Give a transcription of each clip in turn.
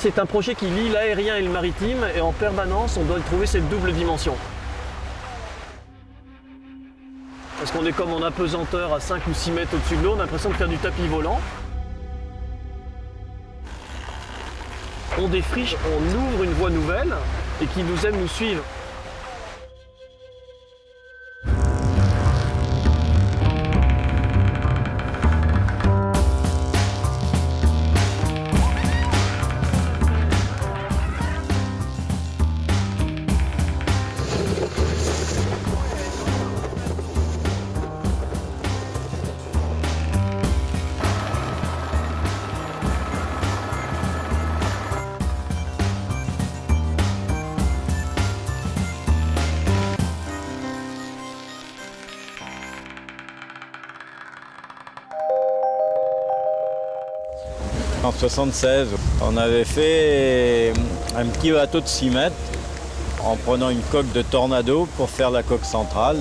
C'est un projet qui lie l'aérien et le maritime et en permanence, on doit trouver cette double dimension. Parce qu'on est comme en apesanteur à 5 ou 6 mètres au-dessus de l'eau, on a l'impression de faire du tapis volant. On défriche, on ouvre une voie nouvelle et qui nous aime nous suivre. En 1976, on avait fait un petit bateau de 6 mètres en prenant une coque de Tornado pour faire la coque centrale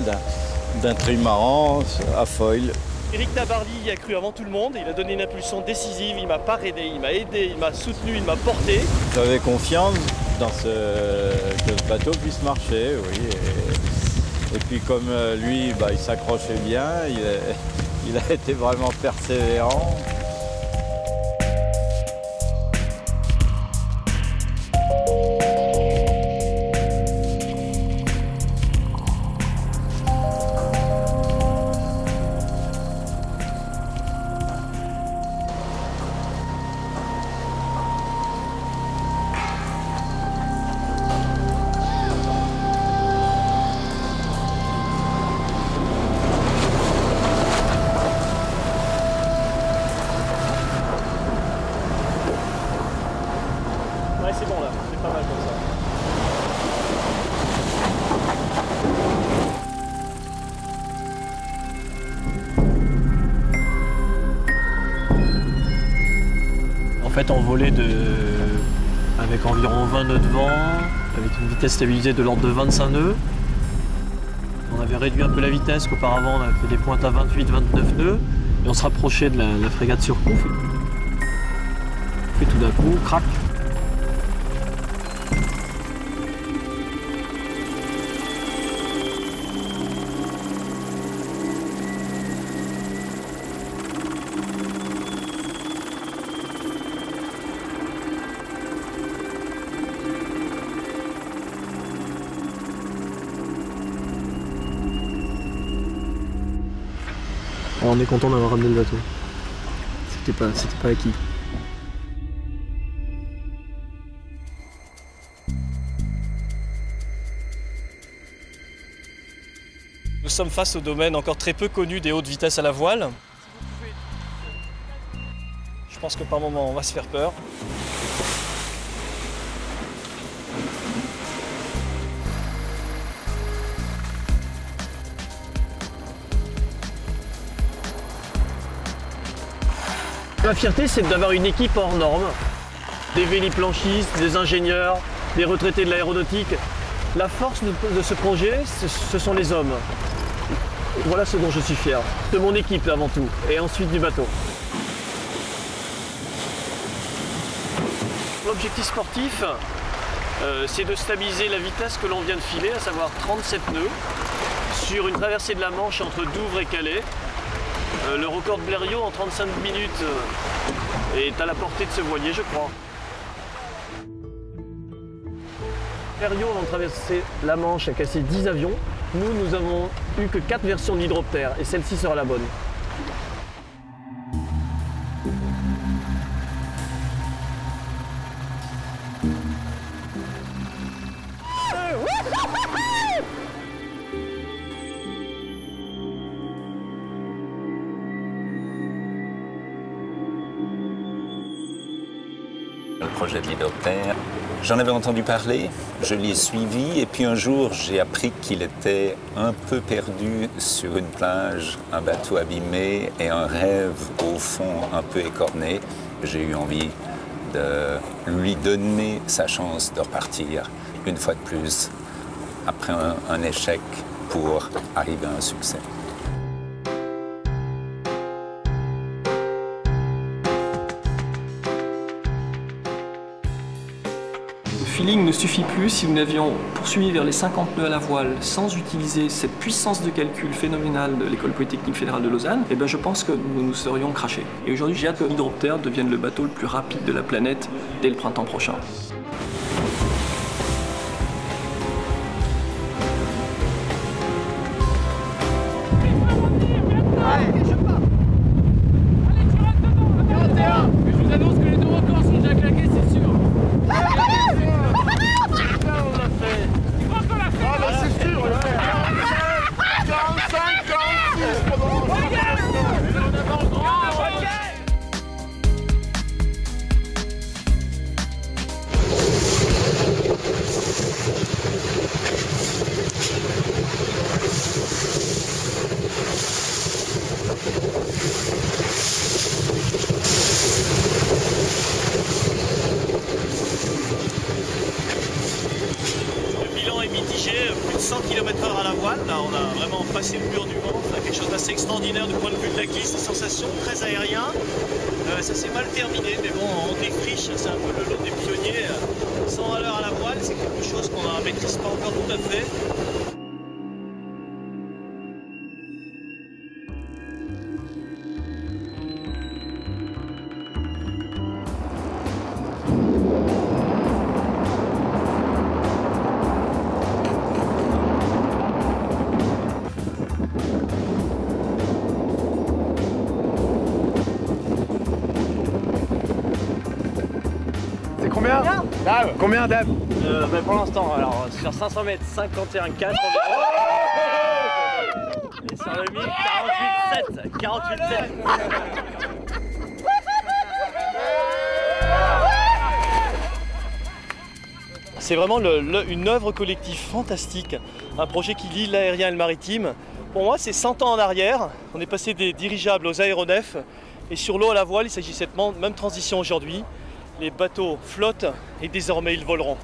d'un trimaran à foil. Éric Tabarly y a cru avant tout le monde, il a donné une impulsion décisive, il m'a parrainé, il m'a aidé, il m'a soutenu, il m'a porté. J'avais confiance dans que ce bateau puisse marcher, oui. Et puis comme lui, il s'accrochait bien, il a été vraiment persévérant. Ouais, c'est bon là, c'est pas mal comme ça. En fait, on volait avec environ 20 nœuds de vent, avec une vitesse stabilisée de l'ordre de 25 nœuds. On avait réduit un peu la vitesse, qu'auparavant on avait fait des pointes à 28-29 nœuds, et on se rapprochait de la frégate Surcouf. Et tout d'un coup, crac. Alors on est content d'avoir ramené le bateau. C'était pas acquis. Nous sommes face au domaine encore très peu connu des hautes vitesses à la voile. Je pense que par moment on va se faire peur. Ma fierté, c'est d'avoir une équipe hors norme. Des véliplanchistes, des ingénieurs, des retraités de l'aéronautique. La force de ce projet, ce sont les hommes. Voilà ce dont je suis fier. De mon équipe avant tout, et ensuite du bateau. L'objectif sportif, c'est de stabiliser la vitesse que l'on vient de filer, à savoir 37 nœuds, sur une traversée de la Manche entre Douvres et Calais. Le record de Blériot en 35 minutes est à la portée de ce voilier, je crois. Blériot, avant de traverser la Manche, a cassé 10 avions. Nous avons eu que 4 versions d'hydroptère et celle-ci sera la bonne. Le projet de l'hydroptère, j'en avais entendu parler, je l'ai suivi et puis un jour j'ai appris qu'il était un peu perdu sur une plage, un bateau abîmé et un rêve au fond un peu écorné. J'ai eu envie de lui donner sa chance de repartir une fois de plus après un échec pour arriver à un succès. feeling ne suffit plus. Si nous n'avions poursuivi vers les 50 nœuds à la voile sans utiliser cette puissance de calcul phénoménale de l'École Polytechnique Fédérale de Lausanne, eh ben je pense que nous nous serions crashés. Et aujourd'hui, j'ai hâte que l'Hydroptère devienne le bateau le plus rapide de la planète dès le printemps prochain. Plus de 100 km/h à la voile, là on a vraiment passé le mur du vent, on a quelque chose d'assez extraordinaire du point de vue de la glisse, des sensations très aérien. Ça s'est mal terminé, mais bon, on défriche, c'est un peu le lot des pionniers. 100 à l'heure à la voile, c'est quelque chose qu'on ne maîtrise pas encore tout à fait. Combien Dave. Combien Dave Pour l'instant, alors sur 500 mètres, 51,4 environ. Et sur le 1000, 48,7. 48,7. C'est vraiment une œuvre collective fantastique, un projet qui lie l'aérien et le maritime. Pour moi, c'est 100 ans en arrière. On est passé des dirigeables aux aéronefs et sur l'eau à la voile, il s'agissait de même transition aujourd'hui. Les bateaux flottent et désormais ils voleront.